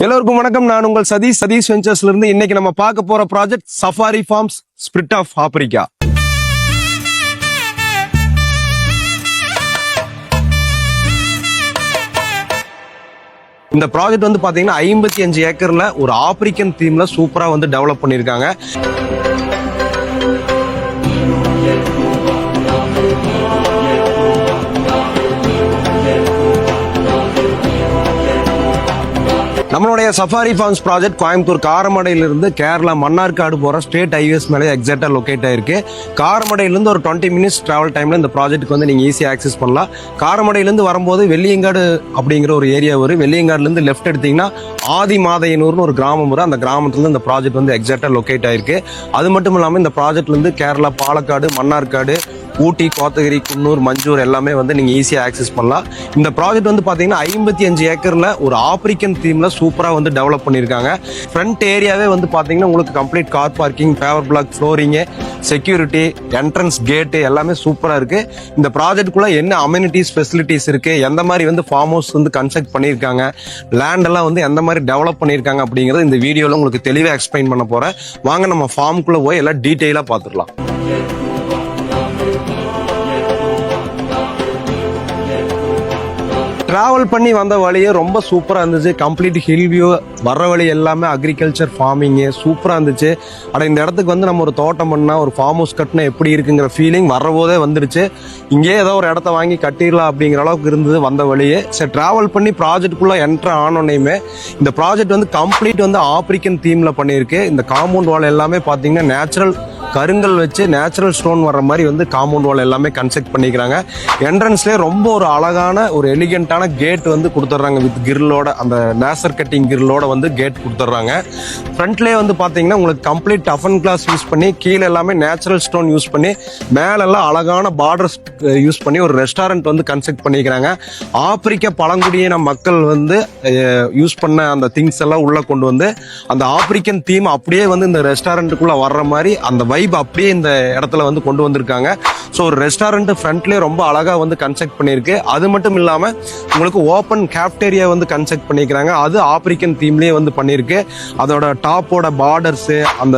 எல்லோருக்கும் வணக்கம். நான் உங்கள் சதீஷ் வெஞ்சர்ஸ்ல இருந்து இன்னைக்கு நம்ம பார்க்க போற project safari farms spirit of Africa. இந்த ப்ராஜெக்ட் வந்து பாத்தீங்கன்னா 55 ஏக்கர்ல ஒரு ஆப்பிரிக்கன் தீம்ல சூப்பரா வந்து டெவலப் பண்ணிருக்காங்க. நம்மளுடைய சஃபாரி ஃபார்ம்ஸ் ப்ராஜெக்ட் கோயம்புத்தூர் காரமடையிலிருந்து கேரளா மன்னார்காடு போற ஸ்டேட் ஹைவேஸ் மேலே எக்ஸாக்டா லொகேட் ஆயிருக்கு. காரமடையிலிருந்து ஒரு 20 மினிட்ஸ் டிராவல் டைம்ல இந்த ப்ராஜெக்ட்டுக்கு வந்து நீங்க ஈஸியா ஆக்சஸ் பண்ணலாம். காரமடையிலிருந்து வரும்போது வெள்ளியங்காடு அப்படிங்கிற ஒரு ஏரியா வரும். வெள்ளியங்காடுல இருந்து லெஃப்ட் எடுத்தீங்கன்னா ஆதி மாதையனூர்னு ஒரு கிராமம் வரும். அந்த கிராமத்துல இந்த ப்ராஜெக்ட் வந்து எக்ஸாக்டா லொகேட் ஆயிருக்கு. அது மட்டும் இல்லாம இந்த ப்ராஜெக்ட்ல இருந்து கேரளா பாலக்காடு, மன்னார்காடு, ஊட்டி, கோத்தகிரி, குன்னூர், மஞ்சூர் எல்லாமே வந்து நீங்க ஈஸியா ஆக்சஸ் பண்ணலாம். இந்த ப்ராஜெக்ட் வந்து பாத்தீங்கன்னா 55 ஏக்கர்ல ஒரு ஆப்பிரிக்கன் தீம்ல சூப்பரா வந்து டெவலப் பண்ணிருக்காங்க. ஃப்ரண்ட் ஏரியாவே வந்து பாத்தீங்கன்னா உங்களுக்கு complete car parking, paver block, flooring, security, entrance gate எல்லாமே சூப்பரா இருக்கு. இந்த ப்ராஜெக்ட்குள்ள என்ன அம்யூனிட்டிஸ் ஃபெசிலிட்டிஸ் இருக்கு, எந்த மாதிரி வந்து ஃபார்ம் ஹவுஸ் வந்து கன்ஸ்ட்ரக்ட் பண்ணிருக்காங்க, லேண்ட் எல்லாம் வந்து எந்த மாதிரி டெவலப் பண்ணிருக்காங்க அப்படிங்கறது இந்த வீடியோல உங்களுக்கு தெளிவா எக்ஸ்பிளைன் பண்ண போறேன். வாங்க நம்ம ஃபார்முக்குள்ள போய் எல்லாம் டீடைலா பாத்துடலாம். டிராவல் பண்ணி வந்த வழியே ரொம்ப சூப்பரா இருந்துச்சு. கம்ப்ளீட் ஹில் வியூ, வர்ற வழி எல்லாமே அக்ரிகல்ச்சர் ஃபார்மிங் சூப்பரா இருந்துச்சு. ஆனா இந்த இடத்துக்கு வந்து நம்ம ஒரு தோட்டம் பண்ணா, ஒரு ஃபார்ம் ஹவுஸ் கட்டினா எப்படி இருக்குங்கிற ஃபீலிங் வர்ற போதே வந்துருச்சு. இங்கே ஏதோ ஒரு இடத்த வாங்கி கட்டிடலாம் அப்படிங்கிற அளவுக்கு இருந்தது வந்த வழியே. சரி, டிராவல் பண்ணி ப்ராஜெக்ட்குள்ள என்டர் ஆனோனையுமே இந்த ப்ராஜெக்ட் வந்து கம்ப்ளீட் வந்து ஆப்பிரிக்கன் தீம்ல பண்ணியிருக்கு. இந்த காம்பவுண்ட் வால் எல்லாமே பாத்தீங்கன்னா நேச்சுரல் கருங்கல் வச்சு நேச்சுரல் ஸ்டோன் வர்ற மாதிரி வந்து காம்பவுண்ட் வால் எல்லாமே கன்ஸ்ட்ரக்ட் பண்ணிக்கிறாங்க. என்ட்ரன்ஸ்லேயே ரொம்ப ஒரு அழகான ஒரு எலிகென்ட்டான கேட் வந்து கொடுத்துட்றாங்க. வித் கிரில்லோட, அந்த லேசர் கட்டிங் கிரில்லோட வந்து கேட் கொடுத்துட்றாங்க. ஃப்ரண்ட்லேயே வந்து பார்த்தீங்கன்னா உங்களுக்கு complete toughened glass use பண்ணி, கீழே எல்லாமே நேச்சுரல் ஸ்டோன் யூஸ் பண்ணி, மேலெல்லாம் அழகான பார்டர்ஸ் யூஸ் பண்ணி ஒரு ரெஸ்டாரண்ட் வந்து கன்ஸ்ட்ரக்ட் பண்ணிக்கிறாங்க. ஆப்பிரிக்க பழங்குடியின மக்கள் வந்து யூஸ் பண்ண அந்த திங்ஸ் எல்லாம் உள்ள கொண்டு வந்து அந்த ஆப்பிரிக்கன் தீம் அப்படியே வந்து இந்த ரெஸ்டாரண்ட்டுக்குள்ள வர்ற மாதிரி அந்த வைப் அப்படியே இந்த இடத்துல வந்து கொண்டு வந்திருக்காங்க. ஸோ ஒரு ரெஸ்டாரண்ட் ஃப்ரண்ட்லேயே ரொம்ப அழகா வந்து கன்ஸ்ட்ரக்ட் பண்ணியிருக்கு. அது மட்டும் இல்லாம உங்களுக்கு ஓப்பன் கேஃப்டேரியா வந்து கன்ஸ்ட்ரக்ட் பண்ணிக்கிறாங்க. அது ஆப்பிரிக்கன் தீம்லயே வந்து பண்ணியிருக்கு. அதோட டாப்போட பார்டர்ஸ், அந்த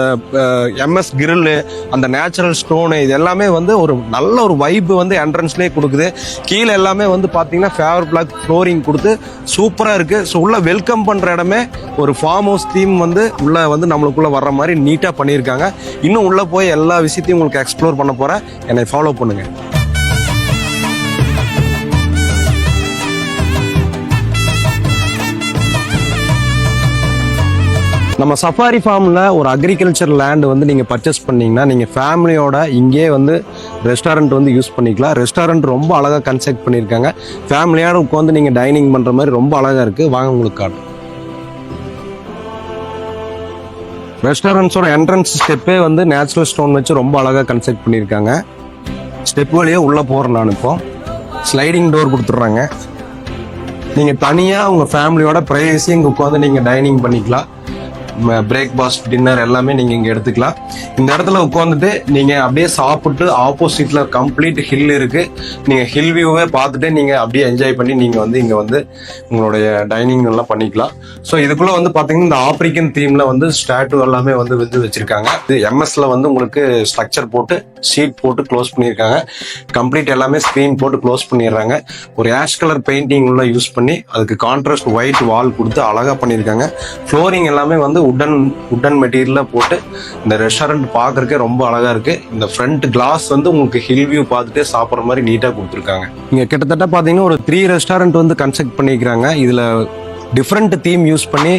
எம்எஸ் கிரில், அந்த நேச்சுரல் ஸ்டோனு, இது எல்லாமே வந்து ஒரு நல்ல ஒரு வைப் வந்து என்ட்ரன்ஸ்லேயே கொடுக்குது. கீழே எல்லாமே வந்து பார்த்தீங்கன்னா ஃபேவர் பிளாக் ஃப்ளோரிங் கொடுத்து சூப்பராக இருக்கு. ஸோ உள்ள வெல்கம் பண்ற இடமே ஒரு ஃபார்ம் ஹவுஸ் தீம் வந்து உள்ள வந்து நம்மளுக்குள்ள வர்ற மாதிரி நீட்டா பண்ணியிருக்காங்க. இன்னும் உள்ள போய் எல்லா விஷயத்தையும் உங்களுக்கு எக்ஸ்ப்ளோர் பண்ண போறேன். என்னை ஃபாலோ பண்ணுங்க. நம்ம சஃபாரி ஃபார்ம்ல ஒரு அக்ரிகல்ச்சர் லேண்ட் வந்து நீங்க பர்ச்சேஸ் பண்ணீங்கன்னா நீங்க ஃபேமிலியோட இங்கே வந்து ரெஸ்டாரண்ட் வந்து யூஸ் பண்ணிக்கலாம். ரெஸ்டாரண்ட் ரொம்ப அழகா கன்ஸ்ட்ரக்ட் பண்ணியிருக்காங்க. ஃபேமிலியோட உட்காந்து நீங்க டைனிங் பண்ற மாதிரி ரொம்ப அழகா இருக்கு. வாங்க உங்களுக்கு காட்டு. ரெஸ்டாரண்ட்ஸோட என்ட்ரன்ஸ் ஸ்டெப்பே வந்து நேச்சுரல் ஸ்டோன் வச்சு ரொம்ப அழகா கன்ஸ்ட்ரக்ட் பண்ணியிருக்காங்க. ஸ்டெப் வழியே உள்ள போறேன். நான் இப்போ ஸ்லைடிங் டோர் கொடுத்துட்றாங்க. நீங்க தனியா உங்க ஃபேமிலியோட பிரைவசி இங்க உட்காந்து நீங்க டைனிங் பண்ணிக்கலாம். பிரேக்ஃபாஸ்ட், டின்னர் எல்லாமே நீங்க இங்க எடுத்துக்கலாம். இந்த இடத்துல உட்காந்துட்டு நீங்க அப்படியே சாப்பிட்டு ஆப்போசிட்ல கம்ப்ளீட் ஹில் இருக்கு. நீங்க ஹில் வியூவே பார்த்துட்டு நீங்க அப்படியே என்ஜாய் பண்ணி நீங்க வந்து இங்க வந்து உங்களுடைய டைனிங் எல்லாம் பண்ணிக்கலாம். ஸோ இதுக்குள்ள வந்து பாத்தீங்கன்னா இந்த ஆப்பிரிக்கன் தீம்ல வந்து ஸ்டாட்டு எல்லாமே வந்து வச்சிருக்காங்க. இது எம்எஸ்ல வந்து உங்களுக்கு ஸ்ட்ரக்சர் போட்டு ஷீட் போட்டு க்ளோஸ் பண்ணியிருக்காங்க. கம்ப்ளீட் எல்லாமே ஸ்கிரீன் போட்டு க்ளோஸ் பண்ணிடுறாங்க. ஒரு ஆஷ் கலர் பெயிண்டிங் உள்ள யூஸ் பண்ணி அதுக்கு கான்ட்ராஸ்ட் ஒயிட் வால் கொடுத்து அழகா பண்ணியிருக்காங்க. ஃப்ளோரிங் எல்லாமே வந்து உட்டன் மெட்டீரியல்ல போட்டு இந்த ரெஸ்டாரண்ட் பாக்குறதுக்கே ரொம்ப அழகா இருக்கு. இந்த ஃப்ரண்ட் கிளாஸ் வந்து உங்களுக்கு ஹில் வியூ பார்த்துட்டே சாப்பிட்ற மாதிரி நீட்டா கொடுத்துருக்காங்க. இங்க கிட்டத்தட்ட பாத்தீங்கன்னா ஒரு 3 ரெஸ்டாரண்ட் வந்து கன்ஸ்ட்ரக்ட் பண்ணிக்கிறாங்க. இதுல டிஃப்ரெண்ட் தீம் யூஸ் பண்ணி,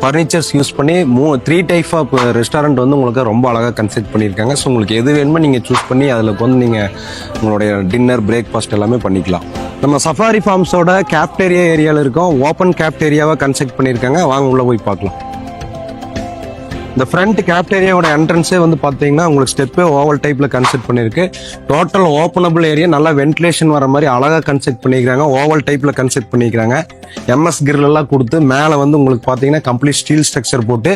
ஃபர்னிச்சர்ஸ் யூஸ் பண்ணி 3 டைப் ஆஃப் ரெஸ்டாரண்ட் வந்து உங்களுக்கு ரொம்ப அழகா கன்ஸ்ட்ரக்ட் பண்ணியிருக்காங்க. ஸோ உங்களுக்கு எது வேணுமோ நீங்க சூஸ் பண்ணி அதில் வந்து நீங்க உங்களுடைய டின்னர், பிரேக்ஃபாஸ்ட் எல்லாமே பண்ணிக்கலாம். நம்ம சஃபாரி ஃபார்ம்ஸோட கேப்டேரியா ஏரியாவில் இருக்கோம். ஓப்பன் கேப்டேரியாவை கன்ஸ்ட்ரக்ட் பண்ணியிருக்காங்க. வாங்க உள்ள போய் பார்க்கலாம். இந்த ஃப்ரண்ட் கேப்டேரியாவோட என்ட்ரன்ஸே வந்து பார்த்தீங்கன்னா உங்களுக்கு ஸ்டெப்பே ஓவல் டைப்ல கன்ஸ்ட்ரக்ட் பண்ணிருக்கு. டோட்டல் ஓப்பனபிள் ஏரியா நல்லா வென்டிலேஷன் வர மாதிரி அழகா கன்ஸ்ட்ரக்ட் பண்ணிக்கிறாங்க. ஓவல் டைப்ல கன்ஸ்ட்ரக்ட் பண்ணிக்கிறாங்க. MS கிரில் எல்லாம் கொடுத்து மேலே வந்து உங்களுக்கு பார்த்தீங்கன்னா கம்ப்ளீட் ஸ்டீல் ஸ்ட்ரக்சர் போட்டு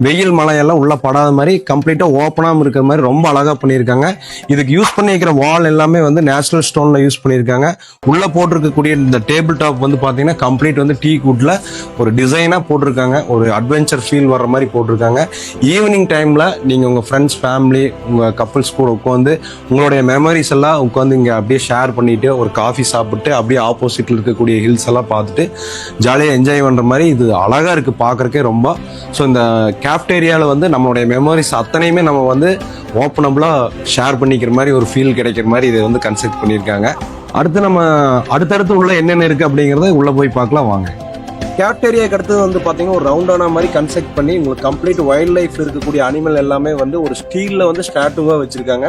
வெயில் மழையெல்லாம் உள்ள படாத மாதிரி கம்ப்ளீட்டா ஓப்பனாக இருக்கிற மாதிரி ரொம்ப அழகா பண்ணியிருக்காங்க. இதுக்கு யூஸ் பண்ணிக்கிற வால் எல்லாமே வந்து நேச்சுரல் ஸ்டோன்ல யூஸ் பண்ணியிருக்காங்க. உள்ள போட்டிருக்கக்கூடிய இந்த டேபிள் டாப் வந்து பார்த்தீங்கன்னா கம்ப்ளீட் வந்து டீ குட்ல ஒரு டிசைனா போட்டிருக்காங்க. ஒரு அட்வென்ச்சர் ஃபீல் வர்ற மாதிரி போட்டிருக்காங்க. ஈவினிங் டைம்ல நீங்க உங்க ஃப்ரெண்ட்ஸ் ஃபேமிலி உங்க கப்புள்ஸ் கூட உட்காந்து உங்களுடைய மெமரிஸ் எல்லாம் உட்காந்து இங்க அப்படியே ஷேர் பண்ணிட்டு ஒரு காஃபி சாப்பிட்டு அப்படியே ஆப்போசிட்ல இருக்கக்கூடிய ஹில்ஸ் எல்லாம் பார்த்துட்டு ஜாலியாக என்ஜாய் பண்ற மாதிரி இது அழகா இருக்கு பார்க்கறக்கே ரொம்ப. ஸோ இந்த கேஃப்டேரியால வந்து நம்மளுடைய மெமரிஸ் அத்தனையுமே நம்ம வந்து ஓப்பனபிளா ஷேர் பண்ணிக்கிற மாதிரி ஒரு ஃபீல் கிடைக்கிற மாதிரி இதை வந்து கன்ஸ்ட்ரக்ட் பண்ணியிருக்காங்க. அடுத்து நம்ம அடுத்தடுத்து உள்ள என்னென்ன இருக்கு அப்படிங்கறத உள்ள போய் பார்க்கலாம் வாங்க. கேப்டேரியாக்கு அடுத்தது வந்து பார்த்தீங்கன்னா ஒரு ரவுண்டான மாதிரி கன்ஸ்ட்ரக்ட் பண்ணி உங்களுக்கு கம்ப்ளீட் வைல்ட் லைஃப் இருக்கக்கூடிய அனிமல் எல்லாமே வந்து ஒரு ஸ்டீலில் வந்து ஸ்டாட்டுவாக வச்சிருக்காங்க.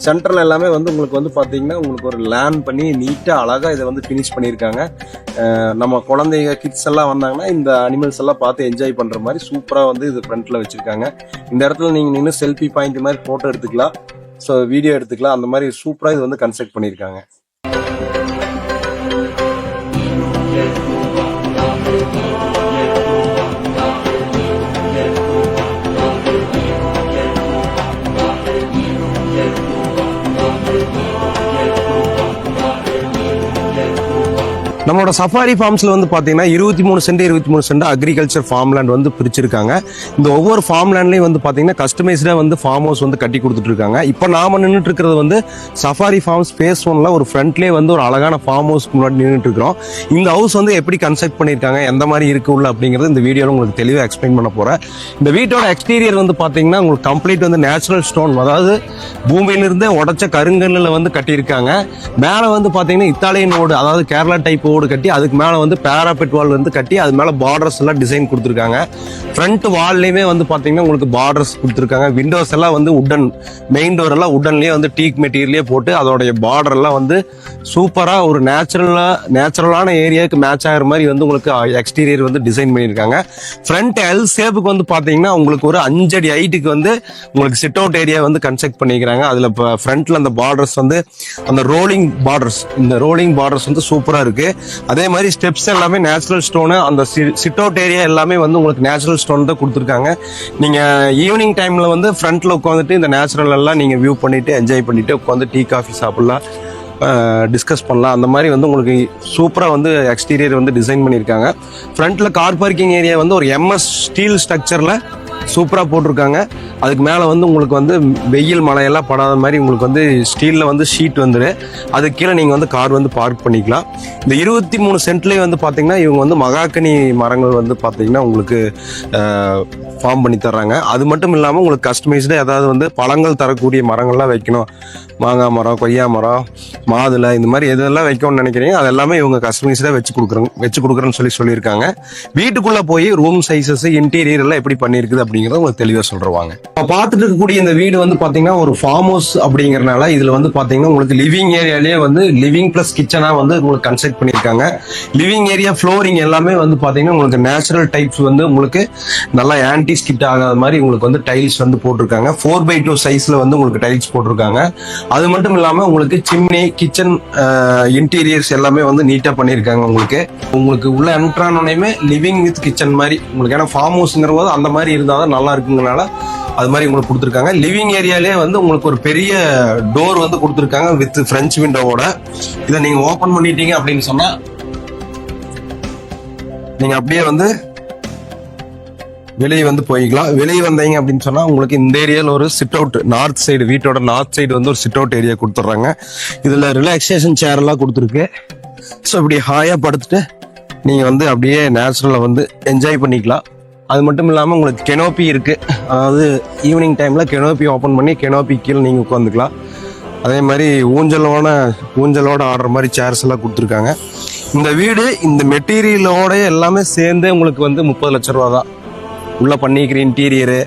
சென்டரில் எல்லாமே வந்து உங்களுக்கு வந்து பார்த்தீங்கன்னா உங்களுக்கு ஒரு லேண்ட் பண்ணி நீட்டாக அழகாக இதை வந்து ஃபினிஷ் பண்ணியிருக்காங்க. நம்ம குழந்தைங்க கிட்ஸ் எல்லாம் வந்தாங்கன்னா இந்த அனிமல்ஸ் எல்லாம் பார்த்து என்ஜாய் பண்ணுற மாதிரி சூப்பராக வந்து இது ஃப்ரண்ட்டில் வச்சிருக்காங்க. இந்த இடத்துல நீங்கள் நின்று செல்ஃபி பாயிண்ட் மாதிரி ஃபோட்டோ எடுத்துக்கலாம், ஸோ வீடியோ எடுத்துக்கலாம். அந்த மாதிரி சூப்பராக இது வந்து கன்ஸ்ட்ரக்ட் பண்ணியிருக்காங்க. நம்மளோட சஃபாரி ஃபார்ம்ஸ்ல வந்து பாத்தீங்கன்னா 23 சென்ட் அக்ரிகல்ச்சர் ஃபார்ம் லேண்ட் வந்து பிரிச்சிருக்காங்க. இந்த ஒவ்வொரு ஃபார்ம் லேண்ட்லயும் வந்து பாத்தீங்கன்னா கஸ்டமைஸ்டா வந்து ஃபார்ம் ஹவுஸ் வந்து கட்டி கொடுத்துட்டு இருக்காங்க. இப்போ நாம நின்றுட்டு இருக்கிறது வந்து சஃபாரி ஃபார்ம்ஸ் ஃபேஸ் 1ல ஒரு ஃப்ரண்ட்லேயே வந்து ஒரு அழகான ஃபார்ம் ஹவுஸ் முன்னாடி நின்றுட்டு இருக்கிறோம். இந்த ஹவுஸ் வந்து எப்படி கன்ஸ்ட்ரக்ட் பண்ணிருக்காங்க, எந்த மாதிரி இருக்கு உள்ள அப்படிங்கிறது இந்த வீடியோல உங்களுக்கு தெளிவாக எக்ஸ்பிளைன் பண்ண போறேன். இந்த வீட்டோட எக்ஸ்டீரியர் வந்து பாத்தீங்கன்னா உங்களுக்கு கம்ப்ளீட் வந்து நேச்சுரல் ஸ்டோன், அதாவது பூமியிலிருந்தே உடைச்ச கருங்கல்ல வந்து கட்டியிருக்காங்க. மேல வந்து பாத்தீங்கன்னா இத்தாலியன் ஓடு, அதாவது கேரளா டைப் ஓடு கட்டி அதுக்கு மேல வந்து பேராபெட் வால் வந்து கட்டி அது மேல பார்டர்ஸ் எல்லாம் டிசைன் கொடுத்துருக்காங்க. ஃப்ரண்ட் வால்லையுமே வந்து பாத்தீங்கன்னா உங்களுக்கு பார்டர்ஸ் கொடுத்துருக்காங்க. விண்டோஸ் எல்லாம் வந்து உட்டன், மெயின் டோர் எல்லாம் உட்டன்லயே வந்து டீக் மெட்டீரியலே போட்டு அதோடைய பார்டர் எல்லாம் வந்து சூப்பரா ஒரு நேச்சுரலான ஏரியாவுக்கு மேட்ச் ஆகிற மாதிரி வந்து உங்களுக்கு எக்ஸ்டீரியர் வந்து டிசைன் பண்ணியிருக்காங்க. ஃப்ரண்ட் எல் ஷேப்புக்கு வந்து பாத்தீங்கன்னா உங்களுக்கு ஒரு 5 அடி ஹைட்டுக்கு வந்து உங்களுக்கு சிட் அவுட் ஏரியா வந்து கன்ஸ்ட்ரக்ட் பண்ணிக்கிறாங்க. அதுல ஃப்ரண்ட்ல அந்த பார்டர்ஸ் வந்து அந்த ரோலிங் பார்டர்ஸ், இந்த ரோலிங் பார்டர்ஸ் வந்து சூப்பரா இருக்கு. அதே மாதிரி ஸ்டெப்ஸ் எல்லாமே நேச்சுரல் ஸ்டோனு, அந்த சிட் அவுட் ஏரியா எல்லாமே வந்து உங்களுக்கு நேச்சுரல் ஸ்டோன் தான் கொடுத்துருக்காங்க. நீங்க ஈவினிங் டைம்ல வந்து ஃப்ரண்ட்ல உட்காந்துட்டு இந்த நேச்சுரல் எல்லாம் நீங்க வியூ பண்ணிட்டு என்ஜாய் பண்ணிட்டு உட்காந்து டீ காஃபி சாப்பிடலாம், டிஸ்கஸ் பண்ணலாம். அந்த மாதிரி வந்து உங்களுக்கு சூப்பரா வந்து எக்ஸ்டீரியர் வந்து டிசைன் பண்ணியிருக்காங்க. ஃப்ரண்ட்ல கார் பார்க்கிங் ஏரியா வந்து ஒரு MS ஸ்டீல் ஸ்ட்ரக்சர்ல சூப்பரா போட்டிருக்காங்க. அதுக்கு மேல வந்து உங்களுக்கு வந்து வெயில் மழையெல்லாம் படாத மாதிரி உங்களுக்கு வந்து ஸ்டீல்ல வந்து ஷீட் வந்துரு. அதுக்கு கீழே நீங்க வந்து கார் வந்து பார்க் பண்ணிக்கலாம். இந்த 23 சென்ட்லயே வந்து பாத்தீங்கன்னா இவங்க வந்து மகாக்கனி மரங்கள் வந்து பாத்தீங்கன்னா உங்களுக்கு ஃபார்ம் பண்ணி தர்றாங்க. அது மட்டும் இல்லாம உங்களுக்கு கஸ்டமைஸ்டா ஏதாவது வந்து பழங்கள் தரக்கூடிய மரங்கள்லாம் வைக்கணும், மாங்காய் மரம், கொய்யா மரம், மாதுளை, இந்த மாதிரி எதெல்லாம் வைக்கணும்னு நினைக்கிறீங்க அது எல்லாமே இவங்க கஸ்டமைஸ்டா வச்சு கொடுக்குறேன்னு சொல்லியிருக்காங்க. வீட்டுக்குள்ள போய் ரூம் சைசஸ், இன்டீரியர் எல்லாம் எப்படி பண்ணிருக்குது அப்படிங்கறத உங்களுக்கு தெளிவா சொல்றவாங்க. பார்த்துட்டு இருக்கக்கூடிய இந்த வீடு வந்து பாத்தீங்கன்னா ஒரு ஃபார்ம் ஹவுஸ் அப்படிங்கறதுனால இதுல வந்து பாத்தீங்கன்னா உங்களுக்கு லிவிங் ஏரியாலேயே வந்து லிவிங் பிளஸ் கிச்சனா வந்து உங்களுக்கு கன்ஸ்ட்ரக்ட் பண்ணிருக்காங்க. லிவிங் ஏரியா ஃப்ளோரிங் எல்லாமே வந்து பாத்தீங்கன்னா உங்களுக்கு நேச்சுரல் டைப்ஸ் வந்து உங்களுக்கு நல்லா ஆன்டி ஸ்கிட் ஆகாத மாதிரி உங்களுக்கு வந்து டைல்ஸ் வந்து போட்டிருக்காங்க. 4x2 சைஸ்ல வந்து உங்களுக்கு டைல்ஸ் போட்டிருக்காங்க. அது மட்டும் இல்லாம உங்களுக்கு சிம்னி, கிச்சன் இன்டீரியர்ஸ் எல்லாமே வந்து நீட்டா பண்ணிருக்காங்க. உங்களுக்கு உள்ள என்ட்ரானோனையுமே லிவிங் வித் கிச்சன் மாதிரி உங்களுக்கு, ஏன்னா ஃபார்ம் ஹவுஸ்ங்கிற போது அந்த மாதிரி இருந்தாதான் நல்லா இருக்குங்கனால அது மாதிரி உங்களுக்கு கொடுத்துருக்காங்க. லிவிங் ஏரியாலே வந்து உங்களுக்கு ஒரு பெரிய டோர் வந்து கொடுத்துருக்காங்க வித் பிரெஞ்ச் விண்டோவோட. இதை நீங்க ஓபன் பண்ணிட்டீங்க அப்படின்னு சொன்னா நீங்க அப்படியே வந்து வெளியே வந்து போய்க்கலாம். வெளியே வந்தீங்க அப்படின்னு சொன்னா உங்களுக்கு இந்த ஏரியால ஒரு சிட் அவுட், நார்த் சைடு, வீட்டோட நார்த் சைடு வந்து ஒரு சிட் அவுட் ஏரியா கொடுத்துட்றாங்க. இதுல ரிலாக்ஸேஷன் சேர் எல்லாம் கொடுத்துருக்கு. ஸோ இப்படி ஹாயா படுத்துட்டு நீங்க வந்து அப்படியே நேச்சுரலா வந்து என்ஜாய் பண்ணிக்கலாம். அது மட்டும் இல்லாம உங்களுக்கு கெனோப்பி இருக்கு, அதாவது ஈவினிங் டைம்ல கெனோப்பி ஓபன் பண்ணி கெனோப்பி கீழே நீங்க உட்காந்துக்கலாம். அதே மாதிரி ஊஞ்சலோட ஆடுற மாதிரி சேர்ஸ் எல்லாம் கொடுத்துருக்காங்க. இந்த வீடு இந்த மெட்டீரியலோட எல்லாமே சேர்ந்து உங்களுக்கு வந்து 30 லட்சம் ரூபா தான். உள்ள பண்ணிக்கிற இன்டீரியரு,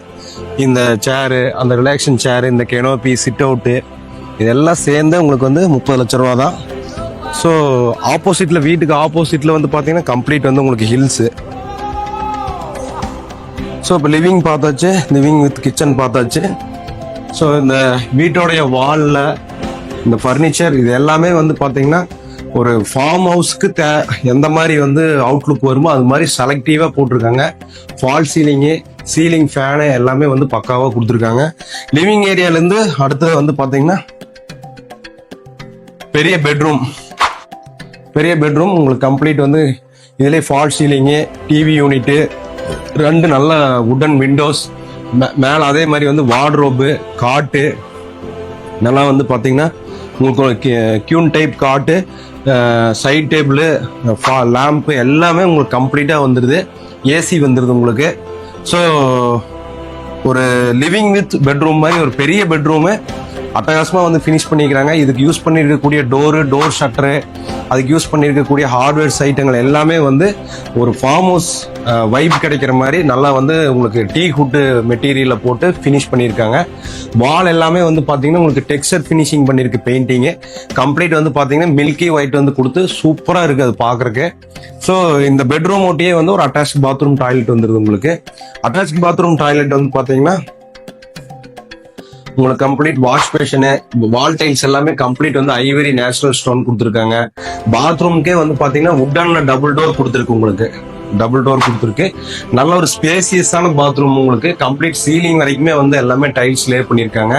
இந்த சேரு, அந்த ரிலாக்ஸேஷன் சேரு, இந்த கெனோப்பி, சிட் அவுட்டு, இதெல்லாம் சேர்ந்து உங்களுக்கு வந்து 30 லட்சம் ரூபா தான். ஸோ ஆப்போசிட்ல, வீட்டுக்கு ஆப்போசிட்ல வந்து பாத்தீங்கன்னா கம்ப்ளீட் வந்து உங்களுக்கு ஹில்ஸ். ஸோ இப்போ லிவிங் பார்த்தாச்சு, லிவிங் வித் கிச்சன் பார்த்தாச்சு. ஸோ இந்த வீட்டோடைய வாலில் இந்த ஃபர்னிச்சர் இது எல்லாமே வந்து பார்த்தீங்கன்னா ஒரு ஃபார்ம் ஹவுஸ்க்கு எந்த மாதிரி வந்து அவுட்லுக் வருமோ அது மாதிரி செலக்டிவாக போட்டிருக்காங்க. ஃபால் சீலிங்கு, சீலிங் ஃபேனு எல்லாமே வந்து பக்காவாக கொடுத்துருக்காங்க. லிவிங் ஏரியாலேருந்து அடுத்தது வந்து பார்த்தீங்கன்னா பெரிய பெட்ரூம் உங்களுக்கு கம்ப்ளீட் வந்து இதிலே ஃபால் சீலிங்கு, டிவி யூனிட்டு, 2 நல்ல வுடன் விண்டோஸ், மேலே அதே மாதிரி வந்து வார்ட்ரோபு, காட்டு நல்லா வந்து பார்த்தீங்கன்னா உங்களுக்கு கியூன் டைப் காட்டு, சைட் டேபிள், லேம்ப்பு எல்லாமே உங்களுக்கு கம்ப்ளீட்டாக வந்துடுது. ஏசி வந்துடுது உங்களுக்கு. ஸோ ஒரு லிவிங் வித் பெட்ரூம் மாதிரி ஒரு பெரிய பெட்ரூமு அட்டகாசமாக வந்து ஃபினிஷ் பண்ணிக்கிறாங்க. இதுக்கு யூஸ் பண்ணியிருக்கக்கூடிய டோர் ஷட்டரு, அதுக்கு யூஸ் பண்ணியிருக்கக்கூடிய ஹார்ட்வேர்ஸ் ஐட்டங்கள் எல்லாமே வந்து ஒரு ஃபார்ம் ஹவுஸ் வைப் கிடைக்கிற மாதிரி நல்லா வந்து உங்களுக்கு டீ ஹுட்டு மெட்டீரியலில் போட்டு ஃபினிஷ் பண்ணியிருக்காங்க. வால் எல்லாமே வந்து பார்த்தீங்கன்னா உங்களுக்கு டெக்ஸ்சர் ஃபினிஷிங் பண்ணியிருக்கு பெயிண்டிங்கு. கம்ப்ளீட் வந்து பார்த்தீங்கன்னா மில்கி ஒயிட் வந்து கொடுத்து சூப்பராக இருக்குது அது பார்க்குறக்கு. ஸோ இந்த பெட்ரூம் ஒட்டியே வந்து ஒரு அட்டாச் பாத்ரூம் டாய்லெட் வந்துடுது உங்களுக்கு. அட்டாச் பாத்ரூம் டாய்லெட் வந்து பார்த்தீங்கன்னா உங்களுக்கு கம்ப்ளீட் வாஷ் பேஷனு, வால் டைல்ஸ் எல்லாமே கம்ப்ளீட் வந்து ஐவரி நேச்சுரல் ஸ்டோன் கொடுத்துருக்காங்க. பாத்ரூம்க்கே வந்து பாத்தீங்கன்னா வுட்டன்ல டபுள் டோர் கொடுத்துருக்கு உங்களுக்கு. நல்ல ஒரு ஸ்பேசியஸான பாத்ரூம் உங்களுக்கு. கம்ப்ளீட் சீலிங் வரைக்குமே வந்து எல்லாமே டைல்ஸ் லே பண்ணியிருக்காங்க.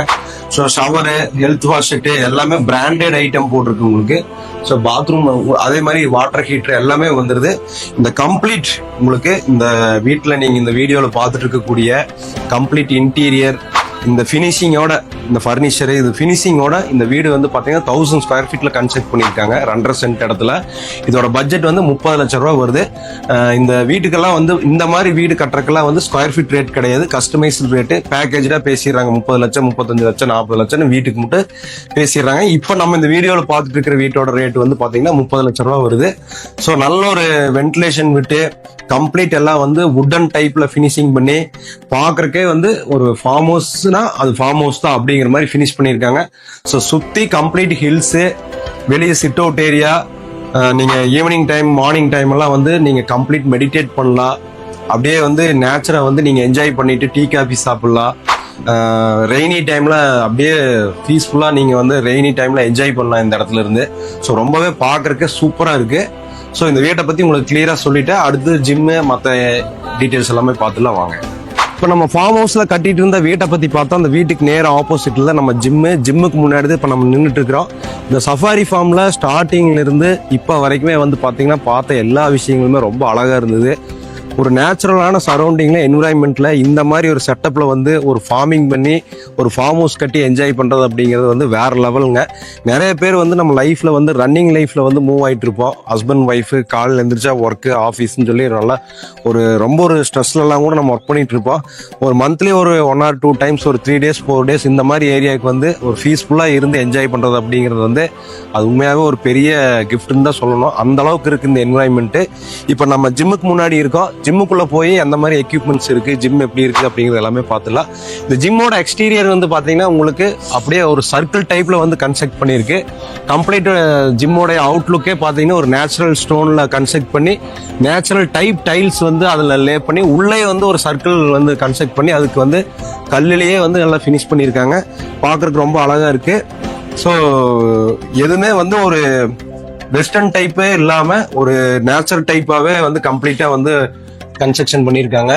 So shower, health wash set எல்லாமே பிராண்டட் ஐட்டம் போட்டிருக்கு உங்களுக்கு. ஸோ பாத்ரூம் அதே மாதிரி வாட்டர் ஹீட்டர் எல்லாமே வந்துடுது. இந்த கம்ப்ளீட் உங்களுக்கு இந்த வீட்டில் நீங்கள் இந்த வீடியோவில் பார்த்துட்டு இருக்கக்கூடிய கம்ப்ளீட் இன்டீரியர், இந்த ஃபினிஷிங்கோட, இந்த ஃபர்னிச்சரு, இது ஃபினிஷிங்கோட இந்த வீடு வந்து பார்த்தீங்கன்னா 1000 ஸ்கொயர் ஃபீட்டில் கன்ஸ்ட்ரக்ட் பண்ணியிருக்காங்க 2.5 சென்ட் இடத்துல. இதோட பட்ஜெட் வந்து 30 லட்சம் ரூபா வருது. இந்த வீட்டுக்கெல்லாம் வந்து இந்த மாதிரி வீடு கட்டுறதுக்கெல்லாம் வந்து ஸ்கொயர் ஃபீட் ரேட் கிடையாது, கஸ்டமைஸ்டு ரேட்டு பேக்கேஜாக பேசிடுறாங்க. 30 லட்சம், 35 லட்சம், 40 லட்சம் வீட்டுக்கு மட்டும் பேசிடுறாங்க. இப்போ நம்ம இந்த வீடியோவில் பார்த்துட்டு இருக்கிற வீட்டோட ரேட் வந்து பார்த்தீங்கன்னா 30 லட்சம் ரூபா வருது. ஸோ நல்ல ஒரு வென்டிலேஷன் விட்டு கம்ப்ளீட் எல்லாம் வந்து வுடன் டைப்ல ஃபினிஷிங் பண்ணி பார்க்கறக்கே வந்து ஒரு ஃபார்ம் ஹவுஸ்னா அது ஃபார்ம் ஹவுஸ் தான் அப்படிங்கிற மாதிரி ஃபினிஷ் பண்ணியிருக்காங்க. ஸோ சுற்றி கம்ப்ளீட் ஹில்ஸு, வெளியே சிட் அவுட் ஏரியா, நீங்கள் ஈவினிங் டைம், மார்னிங் டைம் எல்லாம் வந்து நீங்கள் கம்ப்ளீட் மெடிடேட் பண்ணலாம். அப்படியே வந்து நேச்சரை வந்து நீங்கள் என்ஜாய் பண்ணிட்டு டீ காஃபி சாப்பிட்லாம். ரெய்னி டைமில் அப்படியே பீஸ்ஃபுல்லாக நீங்கள் வந்து ரெய்னி டைமில் என்ஜாய் பண்ணலாம் இந்த இடத்துல இருந்து. ஸோ ரொம்பவே பார்க்கறக்கு சூப்பராக இருக்குது. ஸோ இந்த வீட்டை பற்றி உங்களுக்கு கிளியராக சொல்லிட்டு அடுத்து ஜிம்மு மற்ற டீட்டெயில்ஸ் எல்லாமே பார்த்துலாம் வாங்க. இப்போ நம்ம ஃபார்ம் ஹவுஸில் கட்டிட்டு இருந்த வீட்டை பற்றி பார்த்தா அந்த வீட்டுக்கு நேரம் ஆப்போசிட்டில் தான் நம்ம ஜிம்முக்கு முன்னாடி இப்போ நம்ம நின்றுட்டு இருக்கிறோம். இந்த சஃபாரி ஃபார்மில் ஸ்டார்டிங்லேருந்து இப்போ வரைக்குமே வந்து பார்த்தீங்கன்னா பார்த்த எல்லா விஷயங்களுமே ரொம்ப அழகாக இருந்தது. ஒரு நேச்சுரலான சரௌண்டிங்கில், என்விரான்மெண்ட்டில் இந்த மாதிரி ஒரு செட்டப்பில் வந்து ஒரு ஃபார்மிங் பண்ணி ஒரு ஃபார்ம் ஹவுஸ் கட்டி என்ஜாய் பண்ணுறது அப்படிங்கிறது வந்து வேறு லெவலுங்க. நிறைய பேர் வந்து நம்ம லைஃப்பில் வந்து ரன்னிங் லைஃப்பில் வந்து மூவ் ஆகிட்டு இருப்போம். ஹஸ்பண்ட் ஒய்ஃபு காலையில் எழுந்திரிச்சா ஒர்க்கு, ஆஃபீஸ்ன்னு சொல்லி நல்லா ரொம்ப ஒரு ஸ்ட்ரெஸ்லலாம் கூட நம்ம ஒர்க் பண்ணிகிட்டு இருப்போம். ஒரு மந்த்லி ஒரு 1 or 2 times, ஒரு 3 days 4 days இந்த மாதிரி ஏரியாவுக்கு வந்து ஒரு பீஸ்ஃபுல்லாக இருந்து என்ஜாய் பண்ணுறது அப்படிங்கிறது வந்து அது உண்மையாகவே ஒரு பெரிய கிஃப்ட்னு தான் சொல்லணும். அந்த அளவுக்கு இருக்குது இந்த என்விரான்மெண்ட்டு. இப்போ நம்ம ஜிம்முக்கு முன்னாடி இருக்கோம். ஜிம்முக்குள்ள போய் அந்த மாதிரி எக்யூப்மெண்ட்ஸ் இருக்கு, ஜிம் எப்படி இருக்கு அப்படிங்கிறது எல்லாமே பார்த்துலாம். இந்த ஜிம்மோட எக்ஸ்டீரியர் வந்து பாத்தீங்கன்னா உங்களுக்கு அப்படியே ஒரு சர்க்கிள் டைப்ல வந்து கன்ஸ்ட்ரக்ட் பண்ணியிருக்கு. கம்ப்ளீட் ஜிம்மோட அவுட்லுக்கே பாத்தீங்கன்னா ஒரு நேச்சுரல் ஸ்டோன்ல கன்ஸ்ட்ரக்ட் பண்ணி நேச்சுரல் டைப் டைல்ஸ் வந்து அதுல லே பண்ணி உள்ளே வந்து ஒரு சர்க்கிள் வந்து கன்ஸ்ட்ரக்ட் பண்ணி அதுக்கு வந்து கல்லிலேயே வந்து நல்லா ஃபினிஷ் பண்ணியிருக்காங்க. பார்க்கறதுக்கு ரொம்ப அழகா இருக்கு. ஸோ எதுவுமே வந்து ஒரு வெஸ்டர்ன் டைப்பே இல்லாம ஒரு நேச்சுரல் டைப்பாவே வந்து கம்ப்ளீட்டா வந்து கன்ஸ்ட்ரக்ஷன் பண்ணியிருக்காங்க.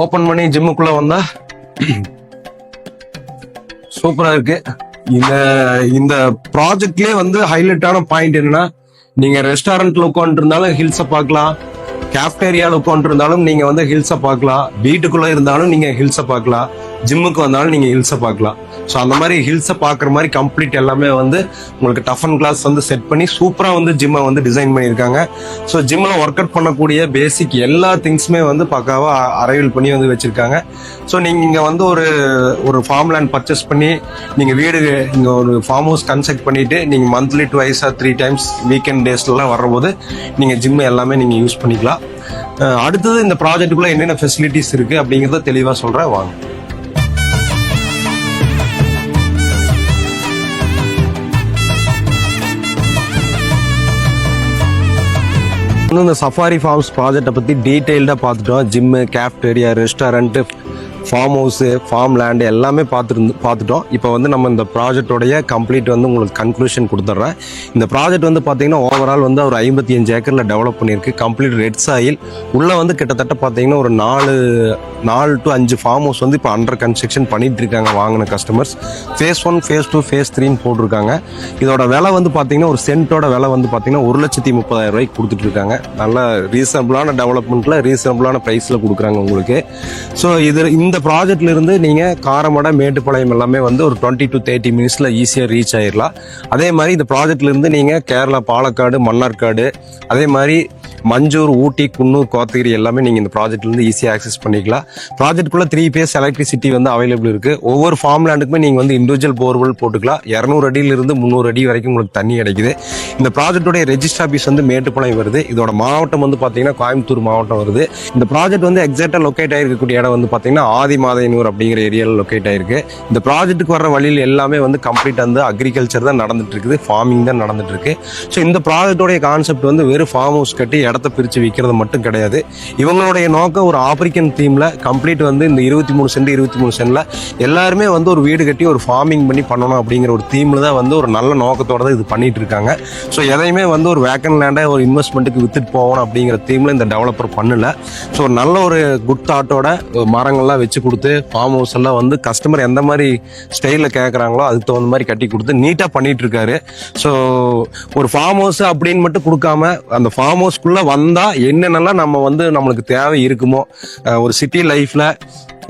ஓபன் பண்ணி ஜிம்முக்குள்ள வந்தா சூப்பரா இருக்கு. இந்த ப்ராஜெக்ட்லயே வந்து ஹைலைட்டான பாயிண்ட் என்னன்னா, நீங்க ரெஸ்டாரண்ட்ல உட்காந்து இருந்தாலும் ஹில்ஸை பார்க்கலாம், கேஃப்டேரியாவில் உட்காந்து இருந்தாலும் நீங்க வந்து ஹில்ஸை பார்க்கலாம், வீட்டுக்குள்ள இருந்தாலும் நீங்க ஹில்ஸை பார்க்கலாம், ஜிம்முக்கு வந்தாலும் நீங்க ஹில்ஸை பார்க்கலாம். ஸோ அந்த மாதிரி ஹில்ஸை பார்க்குற மாதிரி கம்ப்ளீட் எல்லாமே வந்து உங்களுக்கு டஃப் அண்ட் கிளாஸ் வந்து செட் பண்ணி சூப்பராக வந்து ஜிம்மை வந்து டிசைன் பண்ணியிருக்காங்க. ஸோ ஜிம்மில் ஒர்க் அவுட் பண்ணக்கூடிய பேசிக் எல்லா திங்ஸுமே வந்து பக்காவாக அரைவல் பண்ணி வந்து வச்சுருக்காங்க. ஸோ நீங்கள் இங்கே வந்து ஒரு ஃபார்ம் லேண்ட் பர்ச்சேஸ் பண்ணி நீங்கள் வீடு இங்கே ஒரு ஃபார்ம் ஹவுஸ் கன்ஸ்ட்ரக்ட் பண்ணிவிட்டு நீங்கள் மந்த்லி 2 or 3 times வீக்கெண்ட் டேஸ்லாம் வரும்போது நீங்கள் ஜிம்மு எல்லாமே நீங்கள் யூஸ் பண்ணிக்கலாம். அடுத்தது இந்த ப்ராஜெக்ட்டுக்குள்ளே என்னென்ன ஃபெசிலிட்டிஸ் இருக்குது அப்படிங்கிறத தெளிவாக சொல்கிறேன் வாங்க. இந்த சஃபாரி ஃபார்ம்ஸ் ப்ராஜெக்டை பற்றி டீட்டெயில்டாக பார்த்துட்டோம். Gym, cafeteria, restaurant, form house, form land எல்லாமே பார்த்துட்டோம். இப்போ வந்து நம்ம இந்த ப்ராஜெக்டோடைய கம்ப்ளீட் வந்து உங்களுக்கு கன்க்ளூஷன் கொடுத்துட்றேன். இந்த ப்ராஜெக்ட் வந்து பார்த்தீங்கன்னா ஓவரால் வந்து ஒரு 55 ஏக்கரில் டெவலப் பண்ணியிருக்கு. கம்ப்ளீட் ரெட் சாயில் உள்ள வந்து கிட்டத்தட்ட பார்த்தீங்கன்னா ஒரு 4 to 5 ஃபார்ம் ஹவுஸ் வந்து இப்போ அண்டர் கன்ஸ்ட்ரக்ஷன் பண்ணிட்டு இருக்காங்க வாங்கின கஸ்டமர்ஸ். ஃபேஸ் 1, ஃபேஸ் 2, ஃபேஸ் 3 போட்டிருக்காங்க. இதோட விலை வந்து பார்த்தீங்கன்னா ஒரு சென்ட்டோட விலை வந்து பார்த்தீங்கன்னா 1,30,000 ரூபாய்க்கு கொடுத்துட்டு இருக்காங்க. நல்ல ரீசனபிளான டெவலப்மெண்ட்டில் ரீசனபிளான ப்ரைஸில் கொடுக்குறாங்க உங்களுக்கு. ஸோ இந்த ப்ராஜெக்ட்ல இருந்து நீங்கள் காரமடை, மேட்டுப்பாளையம் எல்லாமே வந்து ஒரு 20 to 30 மினிட்ஸில் ஈஸியாக ரீச் ஆயிடலாம். அதே மாதிரி இந்த ப்ராஜெக்ட்ல இருந்து நீங்கள் கேரளா, பாலக்காடு, மன்னார்காடு, அதே மாதிரி மஞ்சூர், ஊட்டி, குன்னூர், கோத்தகிரி எல்லாமே நீங்கள் இந்த ப்ராஜெக்ட்லேருந்து ஈஸியாக ஆக்சஸ் பண்ணிக்கலாம். ப்ராஜெக்ட்குள்ளே 3 phase எலக்ட்ரிசிட்டி வந்து அவைலபிள் இருக்குது. ஒவ்வொரு ஃபார்ம் லேண்டுக்குமே நீங்கள் வந்து இண்டிவிஜுவல் போர்வெல் போட்டுக்கலாம். 200 அடியிலிருந்து 300 அடி வரைக்கும் உங்களுக்கு தண்ணி கிடைக்குது. இந்த ப்ராஜெக்டோடைய ரெஜிஸ்டர் ஆஃபீஸ் வந்து மேட்டுப்பாளையம் வருது. இதோட மாவட்டம் வந்து பார்த்தீங்கன்னா கோயம்புத்தூர் மாவட்டம் வருது. இந்த ப்ராஜெக்ட் வந்து எக்ஸாக்டாக லொக்கேட் ஆகிருக்கக்கூடிய இடம் வந்து பார்த்தீங்கன்னா ஆதிமாதையனூர் அப்படிங்கிற ஏரியாவில் லொக்கேட் ஆயிருக்கு. இந்த ப்ராஜெக்ட்டுக்கு வர வழியில் எல்லாமே வந்து கம்ப்ளீட் வந்து அக்ரிகல்ச்சர் தான் நடந்துட்டு இருக்குது, ஃபார்மிங் தான் நடந்துட்டு இருக்கு. ஸோ இந்த ப்ராஜெக்டோடைய கான்செப்ட் வந்து வெறும் ஃபார்ம் ஹவுஸ் கட்டி இடத்த பிரித்து விற்கிறது மட்டும் கிடையாது. இவங்களுடைய நோக்கம் ஒரு ஆப்பிரிக்கன் தீம்ல கம்ப்ளீட் வந்து இந்த 23 சென்ட்ல எல்லாருமே வந்து ஒரு வீடு கட்டி ஒரு ஃபார்மிங் பண்ணி பண்ணணும் அப்படிங்கிற ஒரு தீம்ல தான் வந்து ஒரு நல்ல நோக்கத்தோட தான் இது பண்ணிட்டு இருக்காங்க. ஸோ எதையுமே வந்து ஒரு வேக்கன் லேண்டை ஒரு இன்வெஸ்ட்மெண்ட்டுக்கு வித்துட்டு போகணும் அப்படிங்கிற தீம்ல இந்த டெவலப்பர் பண்ணல. ஸோ நல்ல ஒரு குட் தாட்டோட மரங்கள்லாம் வச்சு கொடுத்து ஃபார்ம் ஹவுஸ் எல்லாம் வந்து கஸ்டமர் எந்த மாதிரி ஸ்டைலில் கேட்குறாங்களோ அதுக்கு தகுந்த மாதிரி கட்டி கொடுத்து நீட்டாக பண்ணிட்டு இருக்காரு. ஸோ ஒரு ஃபார்ம் ஹவுஸ் அப்படின்னு மட்டும் கொடுக்காம அந்த ஃபார்ம் ஹவுஸ்க்குள்ளே வந்தால் என்னென்னலாம் நம்ம வந்து நம்மளுக்கு தேவை இருக்குமோ, ஒரு சிட்டி லைஃப்பில்,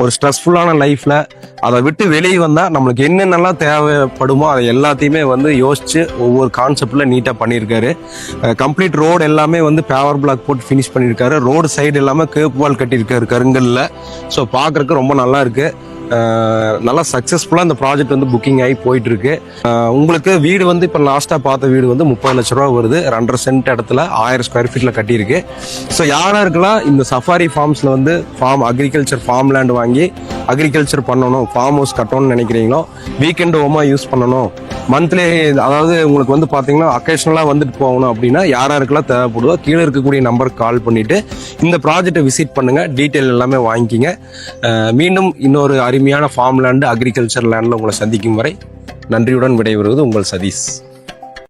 ஒரு ஸ்ட்ரெஸ்ஃபுல்லான லைஃப்பில் அதை விட்டு வெளியே வந்தால் நம்மளுக்கு என்னென்னலாம் தேவைப்படுமோ அதை எல்லாத்தையுமே வந்து யோசிச்சு ஒவ்வொரு கான்செப்டில் நீட்டாக பண்ணியிருக்காரு. கம்ப்ளீட் ரோடு எல்லாமே வந்து பேவர் பிளாக் போட்டு ஃபினிஷ் பண்ணியிருக்காரு. ரோடு சைடு எல்லாமே கேப் வால் கட்டியிருக்காரு கருங்கல்ல. ஸோ பார்க்குறக்கு ரொம்ப நல்லா இருக்கு. நல்லா சக்ஸஸ்ஃபுல்லாக இந்த ப்ராஜெக்ட் வந்து புக்கிங் ஆகி போயிட்டு இருக்கு. உங்களுக்கு வீடு வந்து இப்போ லாஸ்ட்டாக பார்த்த வீடு வந்து 30 லட்ச ரூபா வருது. 2.5 சென்ட் இடத்துல 1000 ஸ்கொயர் ஃபீட்டில் கட்டியிருக்கு. ஸோ யாராருக்கெல்லாம் இந்த சஃபாரி ஃபார்ம்ஸில் வந்து அக்ரிகல்ச்சர் ஃபார்ம் லேண்ட் வாங்கி அக்ரிகல்ச்சர் பண்ணணும், ஃபார்ம் ஹவுஸ் கட்டணும்னு நினைக்கிறீங்களோ, வீக்கெண்டு ஹோமாக யூஸ் பண்ணணும், மந்த்லி அதாவது உங்களுக்கு வந்து பார்த்தீங்கன்னா அக்கேஷனலாக வந்துட்டு போகணும் அப்படின்னா யாராருக்கெல்லாம் தேவைப்படுதோ கீழே இருக்கக்கூடிய நம்பருக்கு கால் பண்ணிட்டு இந்த ப்ராஜெக்டை விசிட் பண்ணுங்க. டீட்டெயில் எல்லாமே வாங்கிக்கிங்க. மீண்டும் இன்னொரு அருமையான ஃபார்ம் லேண்டு, அக்ரிகல்ச்சர் லேண்டில் உங்களை சந்திக்கும் வரை நன்றியுடன் விடைபெறுவது உங்கள் சதீஷ்.